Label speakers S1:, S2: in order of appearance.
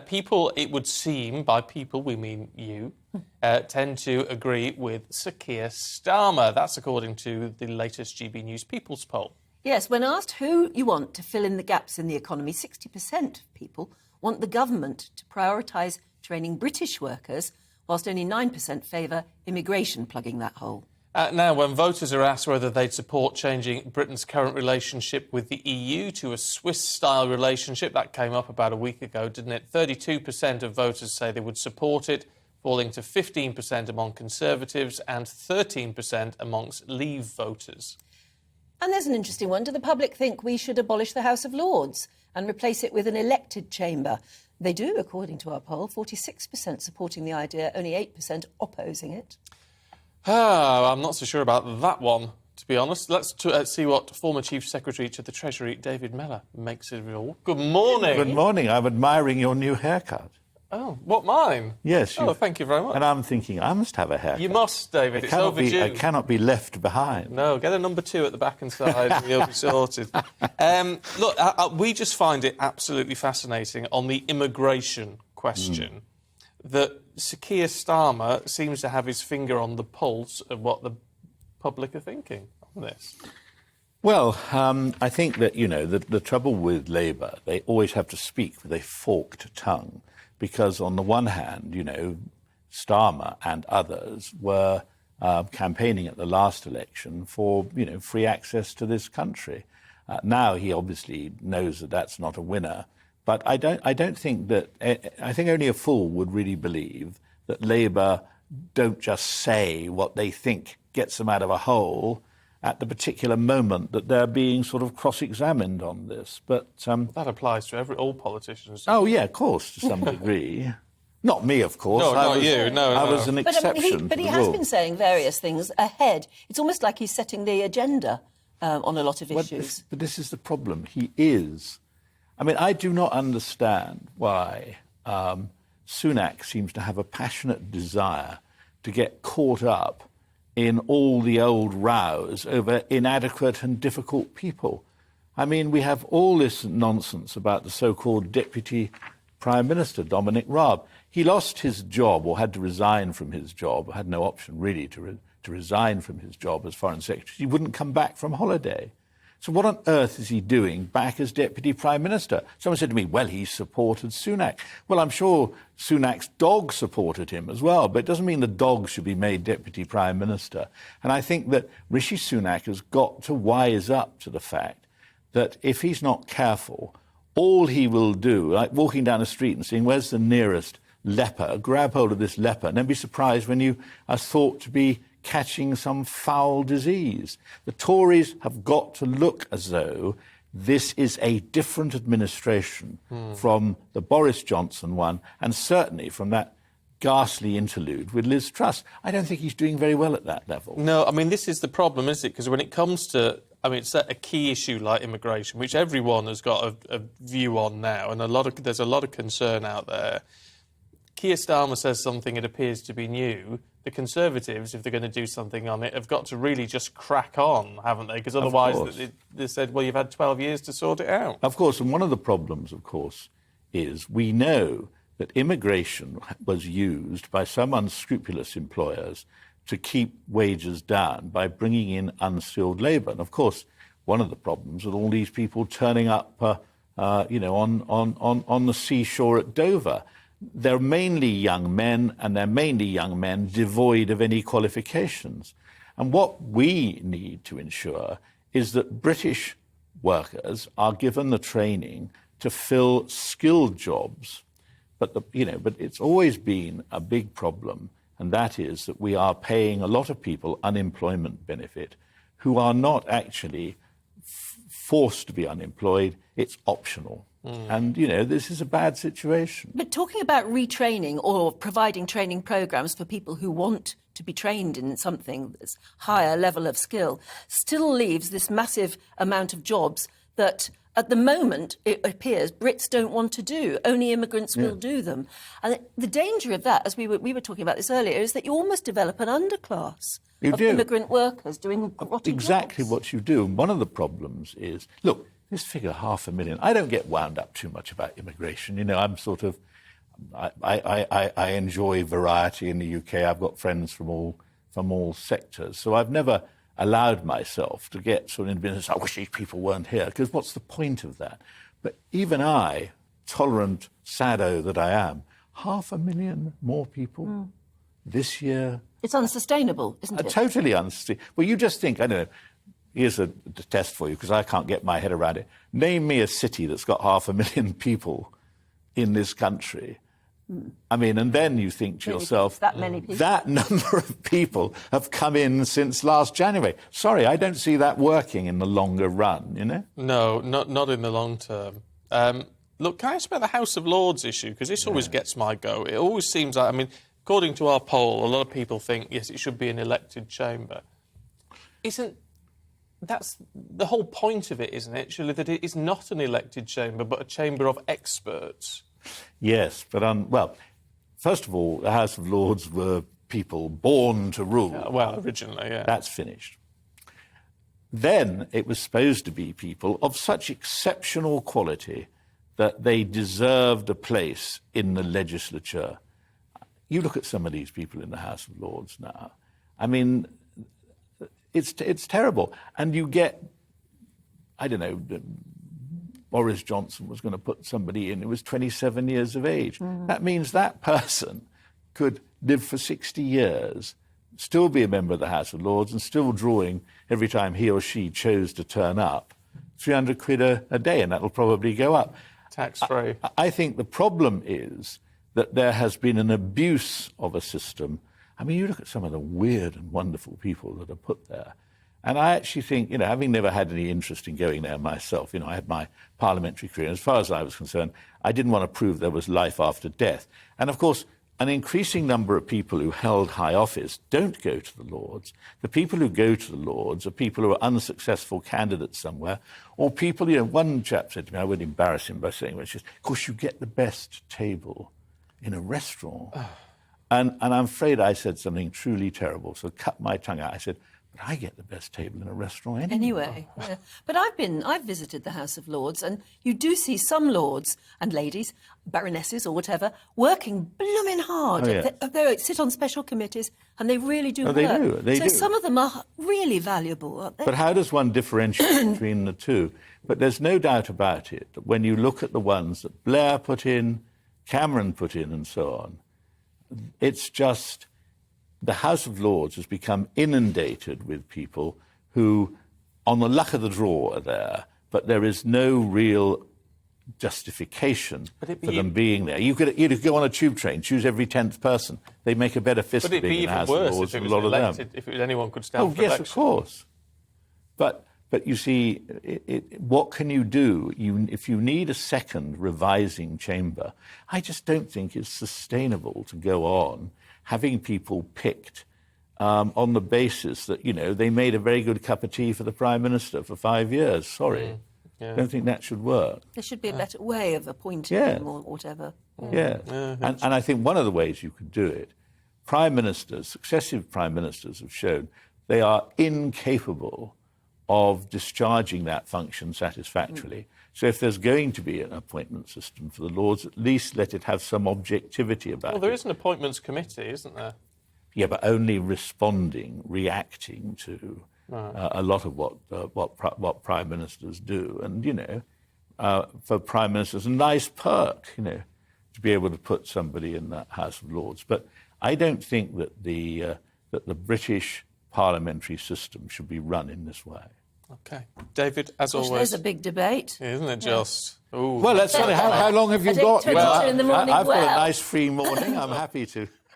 S1: People, it would seem, by people we mean you, tend to agree with Sir Keir Starmer. That's according to the latest GBNews People's poll.
S2: Yes, when asked who you want to fill in the gaps in the economy, 60% of people want the government to prioritise training British workers, whilst only 9% favour immigration plugging that hole.
S1: Now, when voters are asked whether they'd support changing Britain's current relationship with the EU to a Swiss-style relationship, that came up about a week ago, didn't it? 32% of voters say they would support it, falling to 15% among Conservatives and 13% amongst Leave voters.
S2: And there's an interesting one. Do the public think we should abolish the House of Lords and replace it with an elected chamber? They do, according to our poll, 46% supporting the idea, only 8% opposing it.
S1: I'm not so sure about that one, to be honest. Let's see what former Chief Secretary to the Treasury, David Mellor, makes of it all. Good morning.
S3: Good morning. I'm admiring your new haircut.
S1: Oh, what, mine?
S3: Yes.
S1: Oh, thank you very much.
S3: And I'm thinking, I must have a haircut.
S1: You must, David. It's overdue.
S3: I cannot be left behind.
S1: No, get a number 2 at the back and side and you'll be sorted. Look, we just find it absolutely fascinating on the immigration question that Sir Keir Starmer seems to have his finger on the pulse of what the public are thinking on this.
S3: Well, I think that, the trouble with Labour, they always have to speak with a forked tongue. Because on the one hand, Starmer and others were campaigning at the last election for, free access to this country. Now he obviously knows that that's not a winner. But I don't think that... I think only a fool would really believe that Labour don't just say what they think gets them out of a hole at the particular moment that they're being sort of cross-examined on this. But
S1: that applies to all politicians.
S3: Oh, yeah, of course, to some degree. Not me, of course.
S1: No, not you. No,
S3: I was an exception.
S2: But he has been saying various things ahead. It's almost like he's setting the agenda on a lot of issues.
S3: But this is the problem. He is. I mean, I do not understand why Sunak seems to have a passionate desire to get caught up in all the old rows over inadequate and difficult people. I mean, we have all this nonsense about the so-called Deputy Prime Minister, Dominic Raab. He lost his job, or had to resign from his job, had no option really to resign from his job as Foreign Secretary. He wouldn't come back from holiday. So what on earth is he doing back as Deputy Prime Minister? Someone said to me, well, he supported Sunak. Well, I'm sure Sunak's dog supported him as well, but it doesn't mean the dog should be made Deputy Prime Minister. And I think that Rishi Sunak has got to wise up to the fact that if he's not careful, all he will do, like walking down the street and seeing where's the nearest leper, grab hold of this leper, and then be surprised when you are thought to be catching some foul disease. The Tories have got to look as though this is a different administration from the Boris Johnson one, and certainly from that ghastly interlude with Liz Truss. I don't think he's doing very well at that level.
S1: No, I mean, this is the problem, isn't it? Because when it comes to, it's a key issue like immigration, which everyone has got a view on now, and there's a lot of concern out there. Keir Starmer says something, it appears to be new. The Conservatives, if they're going to do something on it, have got to really just crack on, haven't they? Because otherwise they said, well, you've had 12 years to sort it out.
S3: Of course, and one of the problems, of course, is we know that immigration was used by some unscrupulous employers to keep wages down by bringing in unskilled labour. And, of course, one of the problems with all these people turning up, on the seashore at Dover, they're mainly young men, and they're mainly young men devoid of any qualifications. And what we need to ensure is that British workers are given the training to fill skilled jobs. But it's always been a big problem, and that is that we are paying a lot of people unemployment benefit who are not actually forced to be unemployed. It's optional. And, this is a bad situation.
S2: But talking about retraining or providing training programmes for people who want to be trained in something that's higher level of skill still leaves this massive amount of jobs that, at the moment, it appears Brits don't want to do. Only immigrants will do them. And the danger of that, as we were talking about this earlier, is that you almost develop an underclass of immigrant workers doing grotty
S3: exactly
S2: jobs.
S3: What you do. And one of the problems is, look, this figure, 500,000, I don't get wound up too much about immigration. I'm sort of I enjoy variety in the UK. I've got friends from all sectors. So I've never allowed myself to get sort of in business, I wish these people weren't here, because what's the point of that? But even I, tolerant sado that I am, 500,000 more people this year.
S2: It's unsustainable, isn't it?
S3: Totally unsustainable. Well, you just think, I don't know, here's a test for you, because I can't get my head around it. Name me a city that's got 500,000 people in this country. I mean, and then you think to yourself,
S2: that many people.
S3: That number of people have come in since last January. Sorry, I don't see that working in the longer run, you know?
S1: No, not in the long term. Look, can I ask about the House of Lords issue? Because this always gets my go. It always seems like, I mean, according to our poll, a lot of people think, yes, it should be an elected chamber. That's the whole point of it, isn't it, actually, that it is not an elected chamber, but a chamber of experts?
S3: Yes, but, well, first of all, the House of Lords were people born to rule.
S1: Well, originally, yeah.
S3: That's finished. Then it was supposed to be people of such exceptional quality that they deserved a place in the legislature. You look at some of these people in the House of Lords now. I mean, it's terrible. And you get, I don't know, Boris Johnson was going to put somebody in who was 27 years of age. That means that person could live for 60 years, still be a member of the House of Lords and still drawing, every time he or she chose to turn up, 300 quid a day, and that'll probably go up.
S1: Tax-free.
S3: I think the problem is that there has been an abuse of a system. I mean, you look at some of the weird and wonderful people that are put there. And I actually think, you know, having never had any interest in going there myself, you know, I had my parliamentary career. As far as I was concerned, I didn't want to prove there was life after death. And, of course, an increasing number of people who held high office don't go to the Lords. The people who go to the Lords are people who are unsuccessful candidates somewhere, or people, you know, one chap said to me, I wouldn't embarrass him by saying, which is, of course, you get the best table in a restaurant. And I'm afraid I said something truly terrible, so cut my tongue out. I said, but I get the best table in a restaurant
S2: Anyway, yeah. But I've visited the House of Lords, and you do see some lords and ladies, baronesses or whatever, working blooming hard.
S3: Oh, yeah.
S2: They sit on special committees, and they really do work.
S3: They do.
S2: Some of them are really valuable, aren't they?
S3: But how does one differentiate between the two? But there's no doubt about it that when you look at the ones that Blair put in, Cameron put in, and so on, it's just the House of Lords has become inundated with people who, on the luck of the draw, are there, but there is no real justification for them being there. You could go on a tube train, choose every 10th person. They make a better fist of being in the House of Lords than a lot of them.
S1: If anyone could stand for
S3: yes,
S1: election.
S3: of course. But you see, what can you do? If you need a second revising chamber, I just don't think it's sustainable to go on having people picked on the basis that, you know, they made a very good cup of tea for the Prime Minister for 5 years. Sorry. I don't think that should work.
S2: There should be a better way of appointing them or whatever.
S3: Yeah. And I think one of the ways you could do it, Prime Ministers, successive Prime Ministers have shown they are incapable of discharging that function satisfactorily. So if there's going to be an appointment system for the Lords, at least let it have some objectivity about it.
S1: Well, there is an appointments committee, isn't there?
S3: Yeah, but only reacting to a lot of what Prime Ministers do. And, you know, for Prime Ministers, a nice perk, you know, to be able to put somebody in that House of Lords. But I don't think that the British parliamentary system should be run in this way.
S1: OK. David, as always...
S2: There's a big debate.
S1: Isn't it just... Ooh.
S3: Well, let's how long have you got?
S2: 22 in the morning.
S3: I've got a nice free morning. I'm happy to...